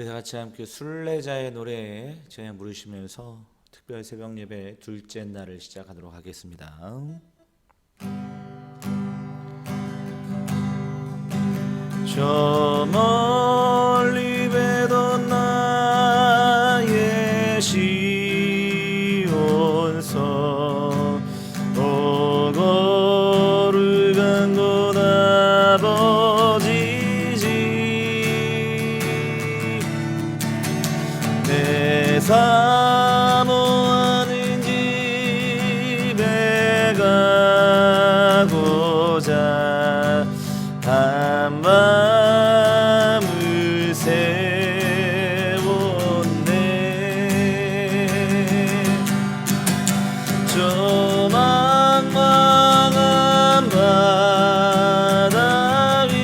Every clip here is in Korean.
우리 다 같이 함께 순례자의 노래 제가 부르시면서 특별 새벽 예배 둘째 날을 시작하도록 하겠습니다. 저 멀리 뵈던 나의 시온서 오 거룩한 곳 아버지지 내 사모하는 집에 가고자 한 마음을 세웠네. 저 망망한 바다 위에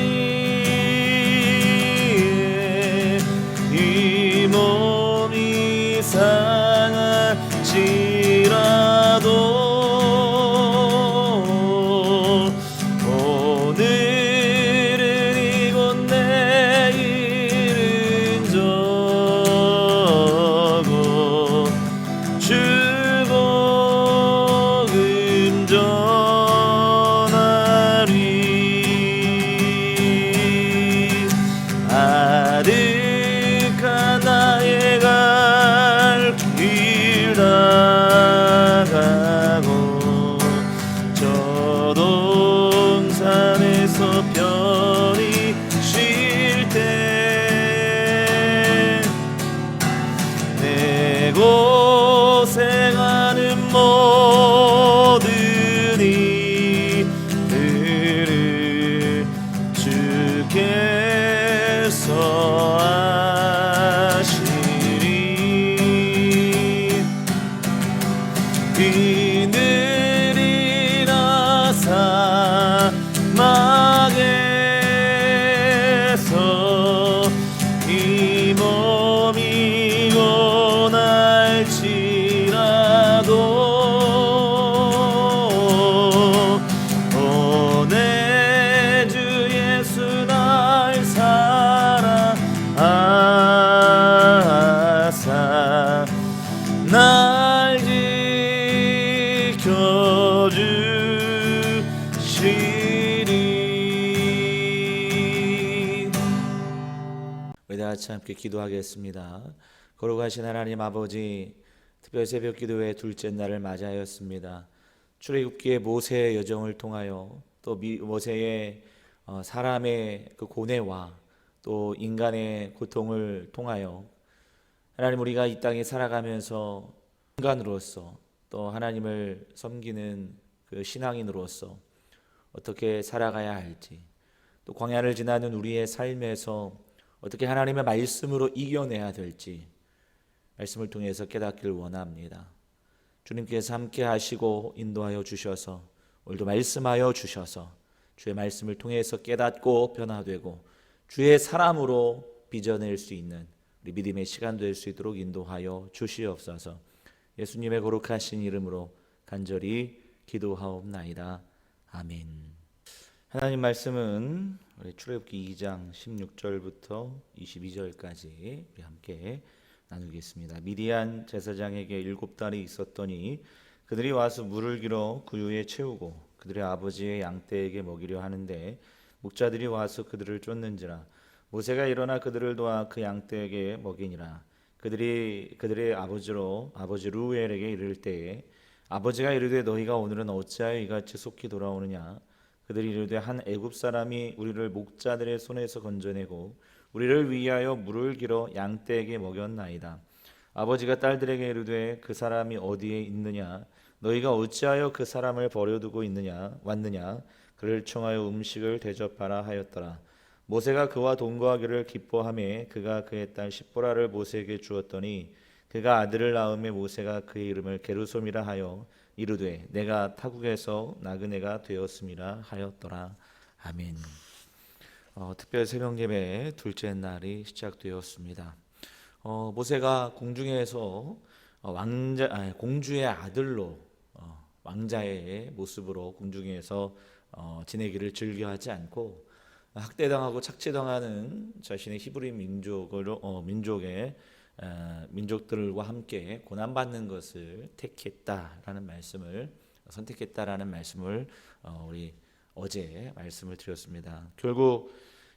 이 몸이 상할지라도 아득한 나의 갈 길 나가고 저 동산에서 편히 쉴 때 내 고생하는 모든 이들을 주께서 아시리. 비늘이나 사막에서 이 몸이 고날지라도 내 주 예수 날 사랑하사 날 지켜주시리. 우리 다 같이 함께 기도하겠습니다. 거룩하신 하나님 아버지, 특별 새벽 기도회 둘째 날을 맞이하였습니다. 출애굽기의 모세의 여정을 통하여 또 모세의 사람의 그 고뇌와 또 인간의 고통을 통하여 하나님, 우리가 이 땅에 살아가면서 인간으로서 또 하나님을 섬기는 그 신앙인으로서 어떻게 살아가야 할지, 또 광야를 지나는 우리의 삶에서 어떻게 하나님의 말씀으로 이겨내야 될지 말씀을 통해서 깨닫기를 원합니다. 주님께서 함께 하시고 인도하여 주셔서 오늘도 말씀하여 주셔서 주의 말씀을 통해서 깨닫고 변화되고 주의 사람으로 빚어낼 수 있는 우리 믿음의 시간 될 수 있도록 인도하여 주시옵소서. 예수님의 거룩하신 이름으로 간절히 기도하옵나이다. 아멘. 하나님 말씀은 우리 출애굽기 2장 16절부터 22절까지 우리 함께 나누겠습니다. 미디안 제사장에게 7달이 있었더니 그들이 와서 물을 길어 구유에 채우고 그들의 아버지의 양떼에게 먹이려 하는데 목자들이 와서 그들을 쫓는지라. 모세가 일어나 그들을 도와 그 양떼에게 먹이니라. 그들의 아버지 루엘에게 이를 때에 아버지가 이르되 너희가 오늘은 어찌하여 이같이 속히 돌아오느냐. 그들이 이르되 한 애굽 사람이 우리를 목자들의 손에서 건져내고 우리를 위하여 물을 길어 양떼에게 먹였나이다. 아버지가 딸들에게 이르되 그 사람이 어디에 있느냐. 너희가 어찌하여 그 사람을 버려두고 왔느냐. 그를 청하여 음식을 대접하라 하였더라. 모세가 그와 동거하기를 기뻐하매 그가 그의 딸 십보라를 모세에게 주었더니 그가 아들을 낳음에 모세가 그의 이름을 게르솜이라 하여 이르되 내가 타국에서 나그네가 되었음이라 하였더라. 아멘. 특별 새벽 예배 둘째 날이 시작되었습니다. 모세가 공중에서 공주의 아들로 왕자의 모습으로 공중에서 지내기를 즐겨하지 않고 학대당하고 착취당하는 자신의 히브리 민족들과 함께 고난받는 것을 택했다라는 말씀을 선택했다라는 말씀을 우리 어제 말씀을 드렸습니다. 결국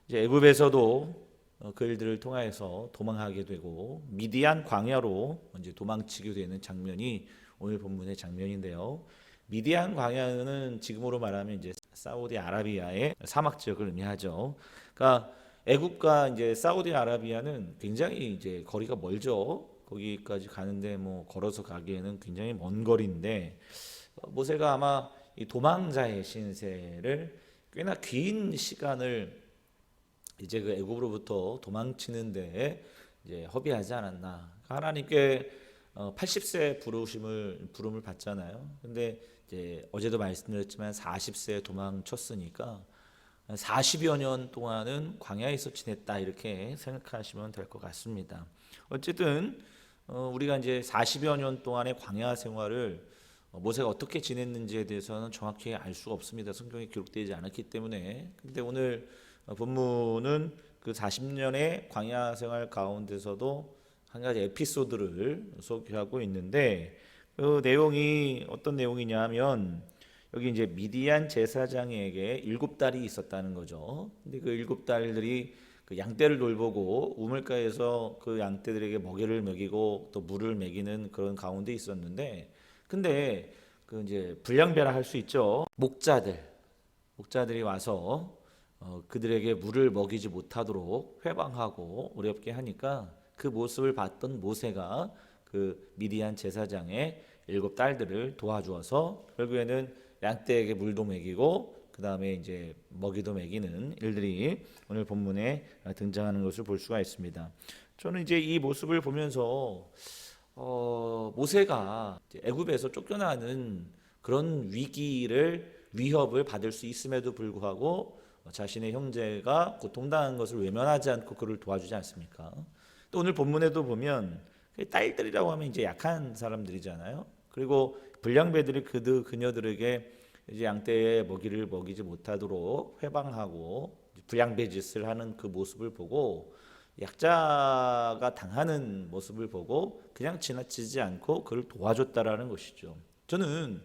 이제 애굽에서도 그 일들을 통하여서 도망하게 되고 미디안 광야로 이제 도망치게 되는 장면이 오늘 본문의 장면인데요. 미디안 광야는 지금으로 말하면 이제 사우디아라비아의 사막 지역을 의미하죠. 그러니까 애굽과 이제 사우디아라비아는 굉장히 이제 거리가 멀죠. 거기까지 가는데 뭐 걸어서 가기에는 굉장히 먼 거리인데 모세가 아마 이 도망자의 신세를 꽤나 긴 시간을 이제 그 애굽으로부터 도망치는데 이제 허비하지 않았나. 하나님께 80세 부름을 받잖아요. 근데 이제 어제도 말씀드렸지만 40세에 도망쳤으니까 40여 년 동안은 광야에서 지냈다 이렇게 생각하시면 될 것 같습니다. 어쨌든 우리가 이제 40여 년 동안의 광야 생활을 모세가 어떻게 지냈는지에 대해서는 정확히 알 수가 없습니다. 성경에 기록되지 않았기 때문에. 근데 오늘 본문은 그 40년의 광야 생활 가운데서도 한 가지 에피소드를 소개하고 있는데 그 내용이 어떤 내용이냐면 여기 이제 미디안 제사장에게 7딸이 있었다는 거죠. 근데 그 7딸들이 그 양떼를 돌보고 우물가에서 그 양떼들에게 먹이를 먹이고 또 물을 먹이는 그런 가운데 있었는데 근데 그 이제 불량배라 할 수 있죠. 목자들이 와서 그들에게 물을 먹이지 못하도록 회방하고 어렵게 하니까 그 모습을 봤던 모세가 그 미디안 제사장의 7딸들을 도와주어서 결국에는 양떼에게 물도 먹이고 그 다음에 이제 먹이도 먹이는 일들이 오늘 본문에 등장하는 것을 볼 수가 있습니다. 저는 이제 이 모습을 보면서 모세가 애굽에서 쫓겨나는 그런 위협을 받을 수 있음에도 불구하고 자신의 형제가 고통당한 것을 외면하지 않고 그를 도와주지 않습니까? 또 오늘 본문에도 보면 딸들이라고 하면 이제 약한 사람들이잖아요. 그리고 불량배들이 그녀들에게 이제 양떼의 먹이를 먹이지 못하도록 회방하고 불량배 짓을 하는 그 모습을 보고 약자가 당하는 모습을 보고 그냥 지나치지 않고 그를 도와줬다라는 것이죠. 저는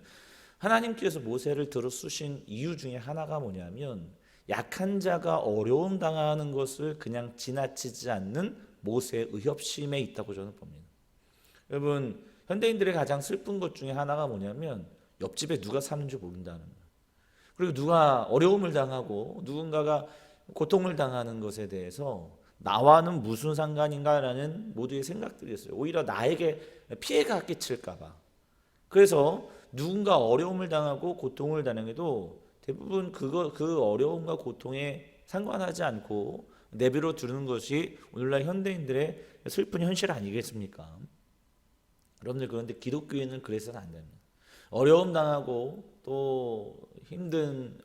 하나님께서 모세를 들어 쓰신 이유 중에 하나가 뭐냐면 약한 자가 어려움 당하는 것을 그냥 지나치지 않는 모세의 의협심에 있다고 저는 봅니다. 여러분 현대인들의 가장 슬픈 것 중에 하나가 뭐냐면 옆집에 누가 사는지 모른다는 거예요. 그리고 누가 어려움을 당하고 누군가가 고통을 당하는 것에 대해서 나와는 무슨 상관인가라는 모두의 생각들이 있어요. 오히려 나에게 피해가 끼칠까 봐. 그래서 누군가 어려움을 당하고 고통을 당해도 대부분 그 어려움과 고통에 상관하지 않고 내버려 두는 것이 오늘날 현대인들의 슬픈 현실 아니겠습니까? 여러분들 그런데 기독교인은 그래서는 안 됩니다. 어려움 당하고 또 힘든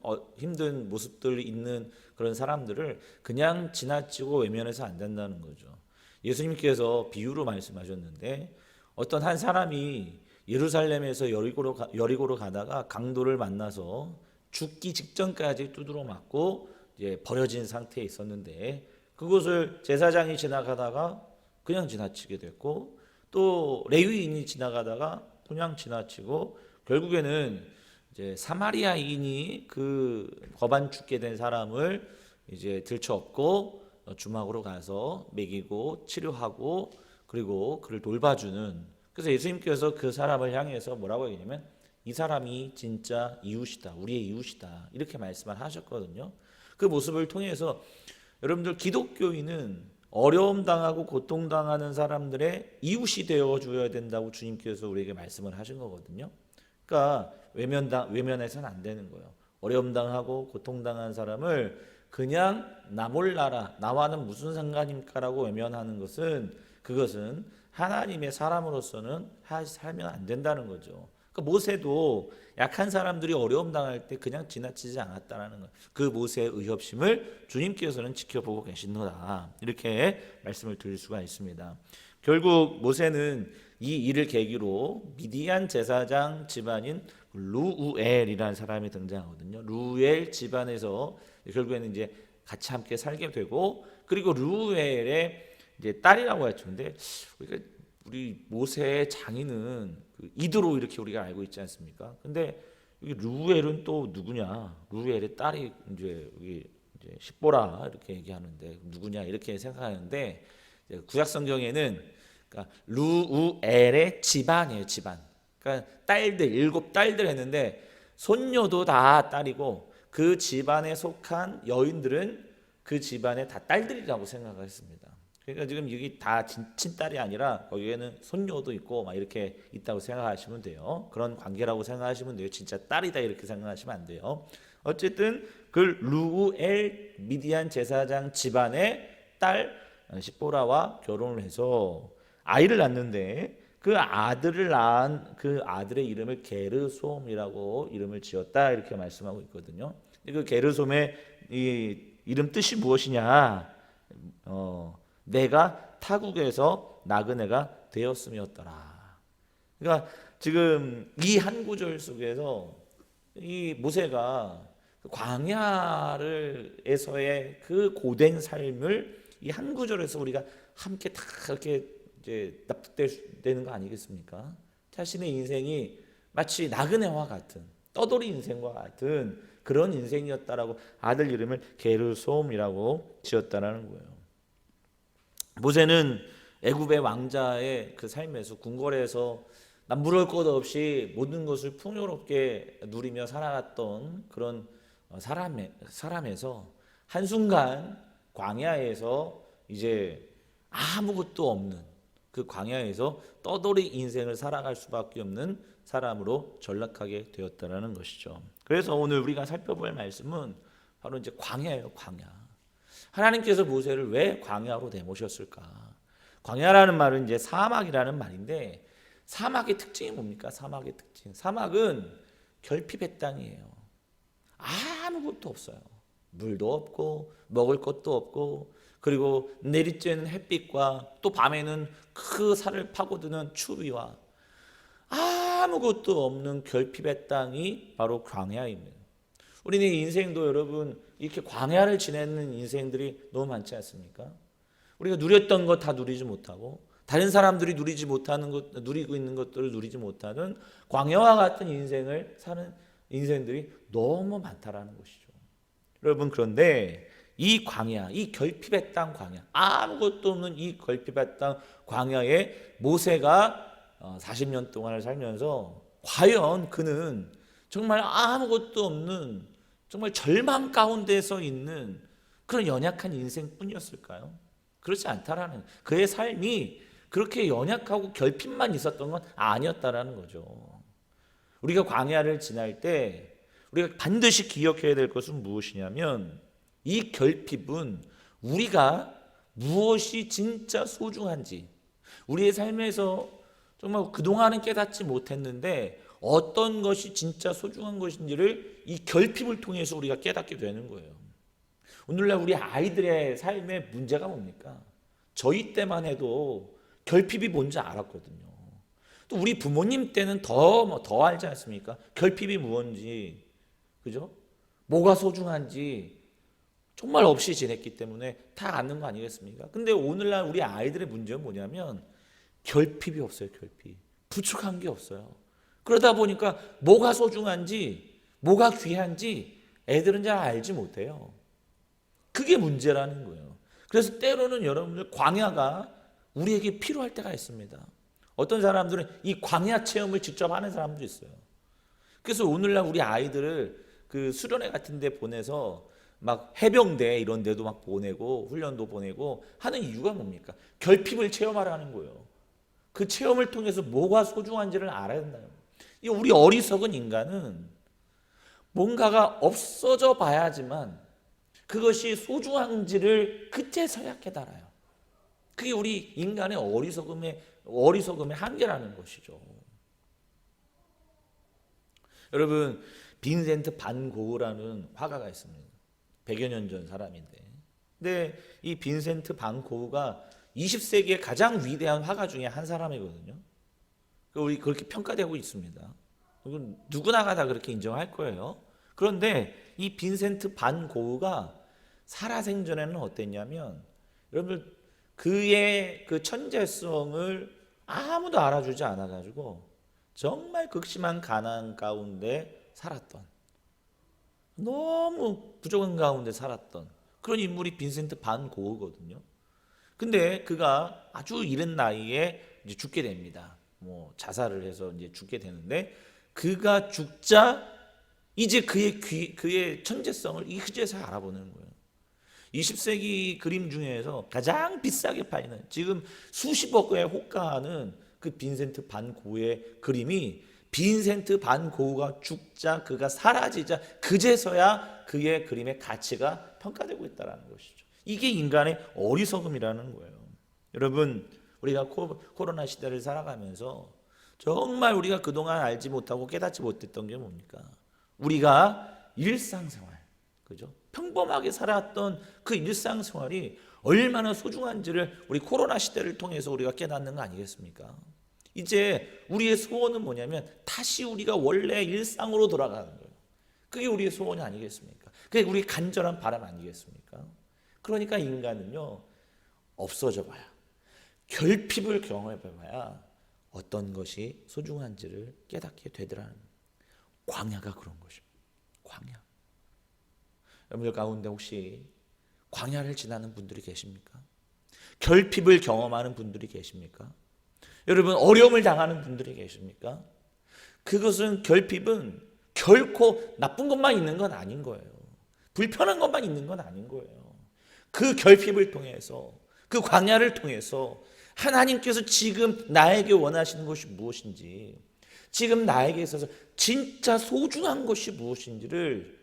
모습들이 있는 그런 사람들을 그냥 지나치고 외면해서 안 된다는 거죠. 예수님께서 비유로 말씀하셨는데 어떤 한 사람이 예루살렘에서 여리고로 가다가 강도를 만나서 죽기 직전까지 두드러 맞고 이제 버려진 상태에 있었는데 그곳을 제사장이 지나가다가 그냥 지나치게 됐고 또 레위인이 지나가다가 그냥 지나치고 결국에는 이제 사마리아인이 그 거반 죽게 된 사람을 이제 들쳐업고 주막으로 가서 먹이고 치료하고 그리고 그를 돌봐주는 그래서 예수님께서 그 사람을 향해서 뭐라고 얘기냐면 이 사람이 진짜 이웃이다. 우리의 이웃이다. 이렇게 말씀을 하셨거든요. 그 모습을 통해서 여러분들 기독교인은 어려움 당하고 고통 당하는 사람들의 이웃이 되어 줘야 된다고 주님께서 우리에게 말씀을 하신 거거든요. 그러니까 외면해서는 안 되는 거예요. 어려움 당하고 고통 당한 사람을 그냥 나 몰라라. 나와는 무슨 상관입니까라고 외면하는 것은 그것은 하나님의 사람으로서는 살면 안 된다는 거죠. 그러니까 모세도 약한 사람들이 어려움 당할 때 그냥 지나치지 않았다는 거예요. 그 모세의 의협심을 주님께서는 지켜보고 계신노라. 이렇게 말씀을 드릴 수가 있습니다. 결국 모세는 이 일을 계기로 미디안 제사장 집안인 루우엘이라는 사람이 등장하거든요. 루우엘 집안에서 결국에는 이제 같이 함께 살게 되고, 그리고 르우엘의 이제 딸이라고 했죠. 근데 우리 모세의 장인은 그 이드로 이렇게 우리가 알고 있지 않습니까? 근데 여기 르우엘은 또 누구냐? 르우엘의 딸이 이제 여기 이제 십보라 이렇게 얘기하는데 누구냐 이렇게 생각하는데, 구약 성경에는 그러니까 르우엘의 집안이에요, 집안. 그러니까 딸들, 7딸들 했는데 손녀도 다 딸이고 그 집안에 속한 여인들은 그 집안의 다 딸들이라고 생각을 했습니다. 그러니까 지금 여기 다 친딸이 아니라 거기에는 손녀도 있고 막 이렇게 있다고 생각하시면 돼요. 그런 관계라고 생각하시면 돼요. 진짜 딸이다 이렇게 생각하시면 안 돼요. 어쨌든 그 르우엘 미디안 제사장 집안의 딸 십보라와 결혼을 해서 아이를 낳는데, 그 아들을 낳은 그 아들의 이름을 게르솜이라고 이름을 지었다 이렇게 말씀하고 있거든요. 그 게르솜의 이 이름 뜻이 무엇이냐? 내가 타국에서 나그네가 되었음이었더라. 그러니까 지금 이 한 구절 속에서 이 모세가 광야에서의 그 고된 삶을 이 한 구절에서 우리가 함께 다 이렇게 이제 납득되는 거 아니겠습니까? 자신의 인생이 마치 나그네와 같은 떠돌이 인생과 같은 그런 인생이었다라고 아들 이름을 게르솜이라고 지었다라는 거예요. 모세는 애굽의 왕자의 그 삶에서 궁궐에서 남부러울 것 없이 모든 것을 풍요롭게 누리며 살아갔던 그런 사람에서 한순간 광야에서 이제 아무것도 없는 그 광야에서 떠돌이 인생을 살아갈 수밖에 없는 사람으로 전락하게 되었다는 것이죠. 그래서 오늘 우리가 살펴볼 말씀은 바로 이제 광야예요, 광야. 하나님께서 모세를 왜 광야로 내모셨을까? 광야라는 말은 이제 사막이라는 말인데, 사막의 특징이 뭡니까? 사막의 특징. 사막은 결핍의 땅이에요. 아무것도 없어요. 물도 없고 먹을 것도 없고, 그리고 내리쬐는 햇빛과 또 밤에는 그 살을 파고드는 추위와 아무것도 없는 결핍의 땅이 바로 광야입니다. 우리는 인생도 여러분 이렇게 광야를 지내는 인생들이 너무 많지 않습니까? 우리가 누렸던 것 다 누리지 못하고 다른 사람들이 누리지 못하는 것, 누리고 있는 것들을 누리지 못하는 광야와 같은 인생을 사는 인생들이 너무 많다라는 것이죠. 여러분, 그런데 이 광야, 이 결핍의 땅 광야, 아무것도 없는 이 결핍의 땅 광야에 모세가 40년 동안을 살면서 과연 그는 정말 아무것도 없는 정말 절망 가운데서 있는 그런 연약한 인생뿐이었을까요? 그렇지 않다라는, 그의 삶이 그렇게 연약하고 결핍만 있었던 건 아니었다라는 거죠. 우리가 광야를 지날 때 우리가 반드시 기억해야 될 것은 무엇이냐면, 이 결핍은 우리가 무엇이 진짜 소중한지, 우리의 삶에서 정말 그동안은 깨닫지 못했는데 어떤 것이 진짜 소중한 것인지를 이 결핍을 통해서 우리가 깨닫게 되는 거예요. 오늘날 우리 아이들의 삶의 문제가 뭡니까? 저희 때만 해도 결핍이 뭔지 알았거든요. 또 우리 부모님 때는 더 알지 않습니까? 결핍이 무엇인지, 그죠? 뭐가 소중한지 정말 없이 지냈기 때문에 다 아는 거 아니겠습니까? 근데 오늘날 우리 아이들의 문제는 뭐냐면 결핍이 없어요. 결핍. 부족한 게 없어요. 그러다 보니까 뭐가 소중한지, 뭐가 귀한지 애들은 잘 알지 못해요. 그게 문제라는 거예요. 그래서 때로는 여러분들 광야가 우리에게 필요할 때가 있습니다. 어떤 사람들은 이 광야 체험을 직접 하는 사람도 있어요. 그래서 오늘날 우리 아이들을 그 수련회 같은 데 보내서 막 해병대 이런 데도 막 보내고 훈련도 보내고 하는 이유가 뭡니까? 결핍을 체험하라는 거예요. 그 체험을 통해서 뭐가 소중한지를 알아야 된다는 거예요. 이 우리 어리석은 인간은 뭔가가 없어져 봐야지만 그것이 소중한지를 그때서야 깨달아요. 그게 우리 인간의 어리석음의 한계라는 것이죠. 여러분, 빈센트 반 고흐라는 화가가 있습니다. 100여 년 전 사람인데, 근데 이 빈센트 반 고흐가 20세기의 가장 위대한 화가 중에 한 사람이거든요. 우리 그렇게 평가되고 있습니다. 누구나가 다 그렇게 인정할 거예요. 그런데 이 빈센트 반 고흐가 살아생전에는 어땠냐면, 여러분들 그의 그 천재성을 아무도 알아주지 않아가지고 정말 극심한 가난 가운데 살았던, 너무 부족한 가운데 살았던 그런 인물이 빈센트 반 고흐거든요. 근데 그가 아주 이른 나이에 이제 죽게 됩니다. 뭐 자살을 해서 이제 죽게 되는데, 그가 죽자 이제 그의 천재성을 이제서야 알아보는 거예요. 20세기 그림 중에서 가장 비싸게 팔리는, 지금 수십억에 호가하는 그 빈센트 반 고흐의 그림이, 빈센트 반 고흐가 죽자, 그가 사라지자 그제서야 그의 그림의 가치가 평가되고 있다는 것이죠. 이게 인간의 어리석음이라는 거예요. 여러분, 우리가 코로나 시대를 살아가면서 정말 우리가 그동안 알지 못하고 깨닫지 못했던 게 뭡니까? 우리가 일상생활, 그죠? 평범하게 살았던 그 일상생활이 얼마나 소중한지를 우리 코로나 시대를 통해서 우리가 깨닫는 거 아니겠습니까? 이제 우리의 소원은 뭐냐면 다시 우리가 원래 일상으로 돌아가는 거예요. 그게 우리의 소원이 아니겠습니까? 그게 우리의 간절한 바람 아니겠습니까? 그러니까 인간은요, 없어져 봐야, 결핍을 경험해 봐야 어떤 것이 소중한지를 깨닫게 되더라는, 광야가 그런 것입니다. 광야. 여러분들 가운데 혹시 광야를 지나는 분들이 계십니까? 결핍을 경험하는 분들이 계십니까? 여러분, 어려움을 당하는 분들이 계십니까? 그것은, 결핍은 결코 나쁜 것만 있는 건 아닌 거예요. 불편한 것만 있는 건 아닌 거예요. 그 결핍을 통해서, 그 광야를 통해서 하나님께서 지금 나에게 원하시는 것이 무엇인지, 지금 나에게 있어서 진짜 소중한 것이 무엇인지를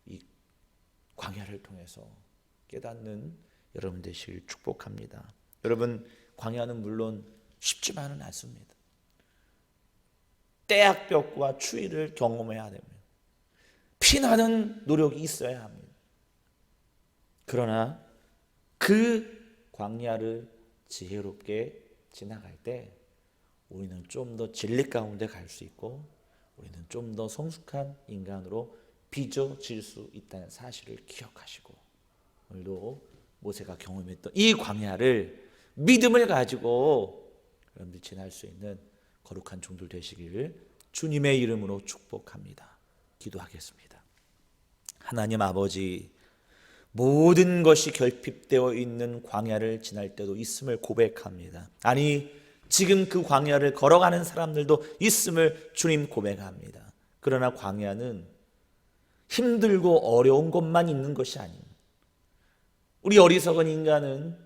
이 광야를 통해서 깨닫는 여러분 되시길 축복합니다. 여러분, 광야는 물론 쉽지만은 않습니다. 때약볕과 추위를 경험해야 됩니다. 피나는 노력이 있어야 합니다. 그러나 그 광야를 지혜롭게 지나갈 때 우리는 좀 더 진리 가운데 갈 수 있고, 우리는 좀 더 성숙한 인간으로 빚어질 수 있다는 사실을 기억하시고, 오늘도 모세가 경험했던 이 광야를 믿음을 가지고 여러분들 지날 수 있는 거룩한 종들 되시길 주님의 이름으로 축복합니다. 기도하겠습니다. 하나님 아버지, 모든 것이 결핍되어 있는 광야를 지날 때도 있음을 고백합니다. 아니, 지금 그 광야를 걸어가는 사람들도 있음을 주님 고백합니다. 그러나 광야는 힘들고 어려운 것만 있는 것이 아닙니다. 우리 어리석은 인간은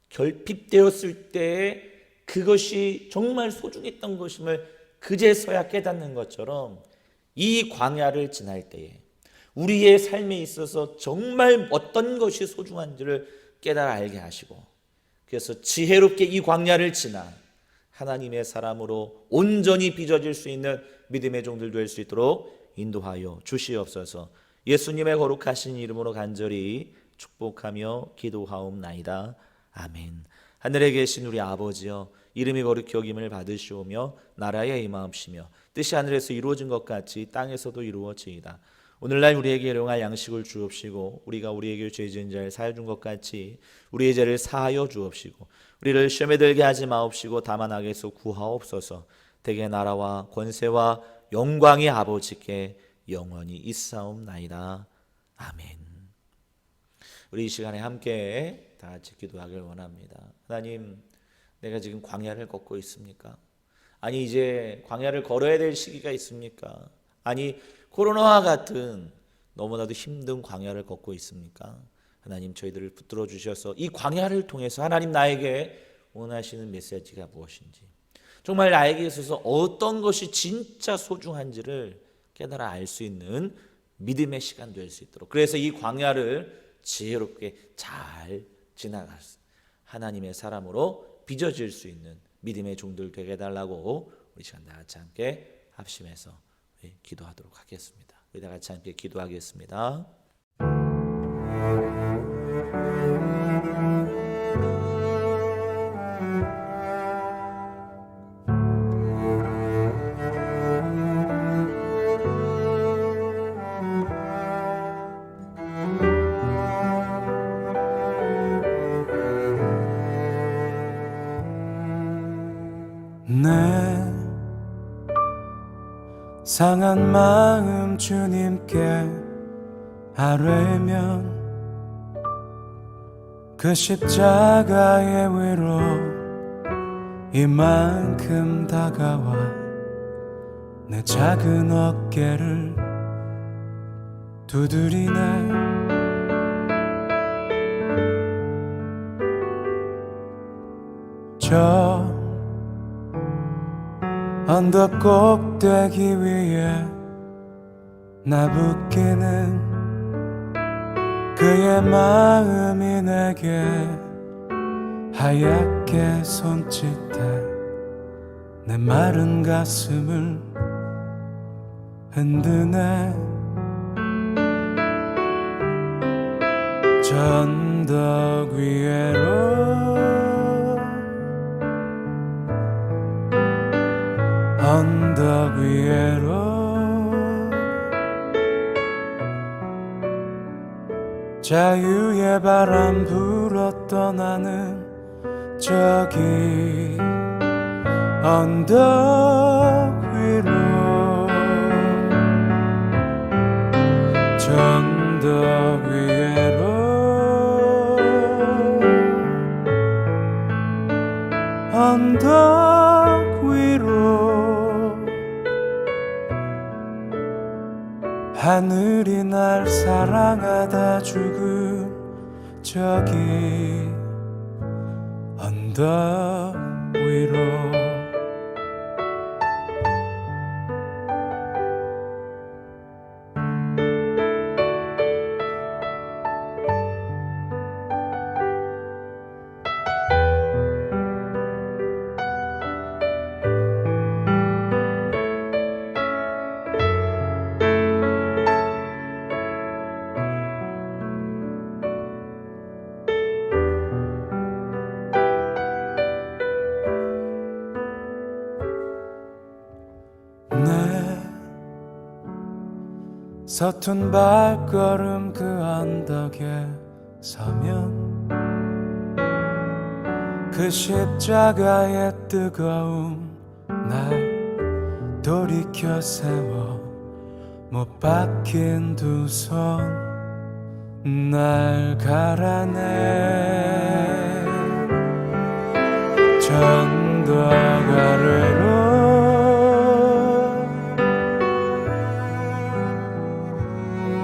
결핍되었을 때에 그것이 정말 소중했던 것임을 그제서야 깨닫는 것처럼, 이 광야를 지날 때에 우리의 삶에 있어서 정말 어떤 것이 소중한지를 깨달아 알게 하시고, 그래서 지혜롭게 이 광야를 지나 하나님의 사람으로 온전히 빚어질 수 있는 믿음의 종들 될 수 있도록 인도하여 주시옵소서. 예수님의 거룩하신 이름으로 간절히 축복하며 기도하옵나이다. 아멘. 하늘에 계신 우리 아버지여, 이름이 거룩히 여김을 받으시오며 나라에 임하옵시며 뜻이 하늘에서 이루어진 것 같이 땅에서도 이루어지이다. 오늘날 우리에게 일용할 양식을 주옵시고, 우리가 우리에게 죄 지은 자를 사하여 준 것 같이 우리의 죄를 사하여 주옵시고, 우리를 시험에 들게 하지 마옵시고 다만 악에서 구하옵소서. 대개 나라와 권세와 영광이 아버지께 영원히 있사옵나이다. 아멘. 우리 이 시간에 함께 다 같이 기도하길 원합니다. 하나님, 내가 지금 광야를 걷고 있습니까? 아니, 이제 광야를 걸어야 될 시기가 있습니까? 아니, 코로나와 같은 너무나도 힘든 광야를 걷고 있습니까? 하나님, 저희들을 붙들어 주셔서 이 광야를 통해서 하나님 나에게 원하시는 메시지가 무엇인지, 정말 나에게 있어서 어떤 것이 진짜 소중한지를 깨달아 알 수 있는 믿음의 시간 될 수 있도록, 그래서 이 광야를 지혜롭게 잘 지나갈 하나님의 사람으로 빚어질 수 있는 믿음의 종들 되게 해달라고 우리 시간 다 같이 함께 합심해서 기도하도록 하겠습니다. 우리 다 같이 함께 기도하겠습니다. 내 상한 마음 주님께 아뢰면 그 십자가의 위로 이만큼 다가와 내 작은 어깨를 두드리네. 저 언덕 꼭대기 위에 나부끼는 그의 마음이 내게 하얗게 손짓해 내 마른 가슴을 흔드네. 저 언덕 위에로 언덕 위에로 자유의 바람 불어 떠나는 저기 언덕 위로 저 언덕 위에로 언덕 위로 하늘이 날 사랑하다 죽은 저기 언덕 위로. 내 서툰 발걸음 그 언덕에 서면 그 십자가의 뜨거움 날 돌이켜 세워 못 박힌 두 손 날 갈아내. 저 언덕 아래로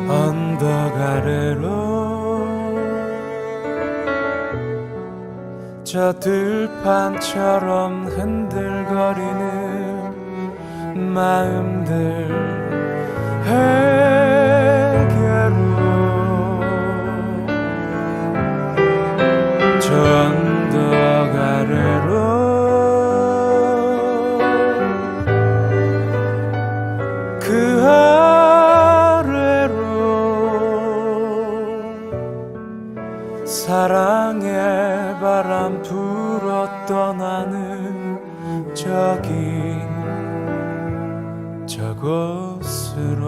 언덕 아래로 저 들판처럼 흔들거리는 마음들 에게로 저 언덕 아래로 그 사랑의 바람 불어 떠나는 저기 저곳으로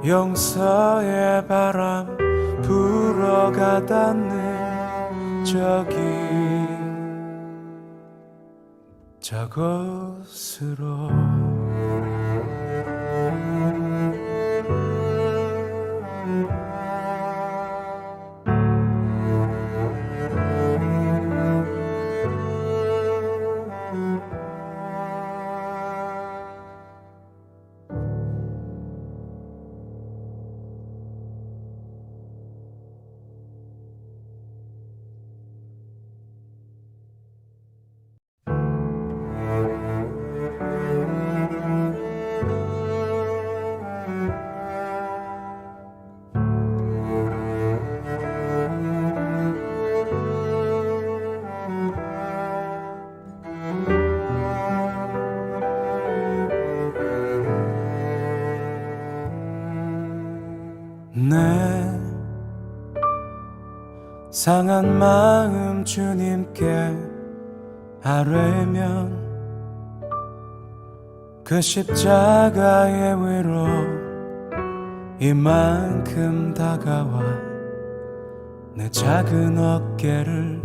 용서의 바람 불어가 닿는 저기 저곳으로. 내 상한 마음 주님께 아뢰면 그 십자가의 위로 이만큼 다가와 내 작은 어깨를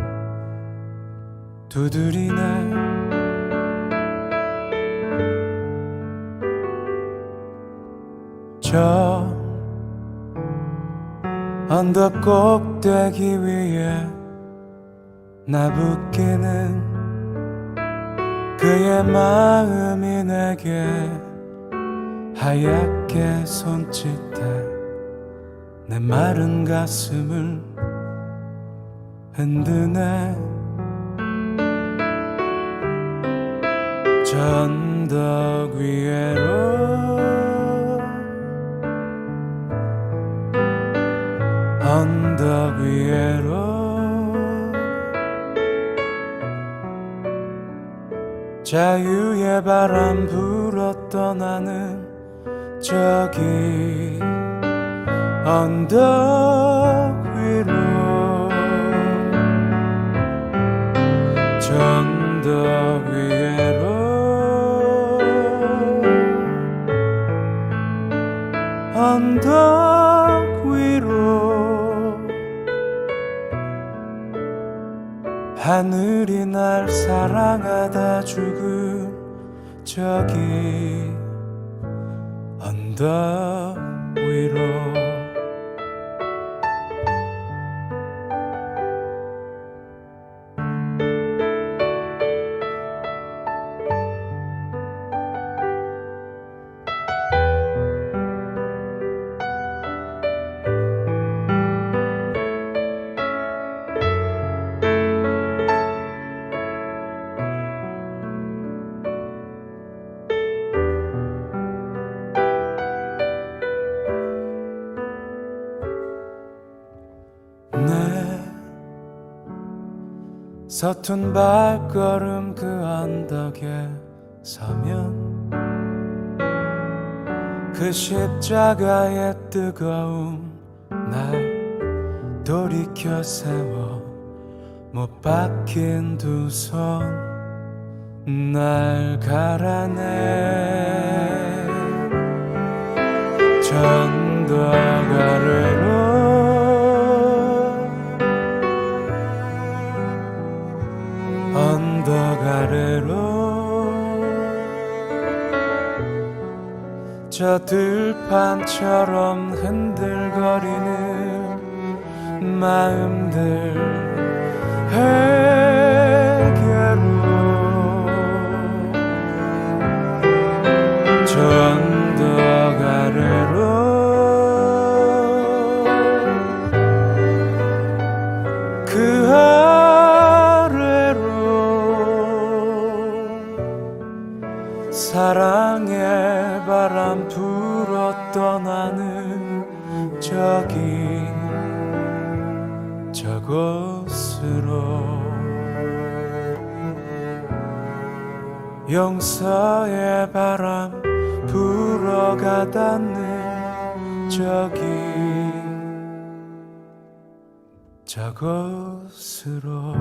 두드리네. 저 언덕 꼭대기 위에 나붓기는 그의 마음이 내게 하얗게 손짓해 내 마른 가슴을 흔드네. 저 언덕 위에로 언덕 위에로 자유의 바람 불어 떠나는 저기 언덕 위로 저 언덕 위에로 언덕 위로 하늘이 날 사랑하다 죽은 저기 언덕 위로 내 서툰 발걸음 그 언덕에 서면 그 십자가의 뜨거움 날 돌이켜 세워 못 박힌 두 손 날 갈아내. 저 언덕 아래로 언덕 아래로 저 들판처럼 흔들거리는 마음들 에게로 저 언덕 아래로 그 사랑의 바람 불어 떠나는 저기 저곳으로 용서의 바람 불어가 닿는 저기 저곳으로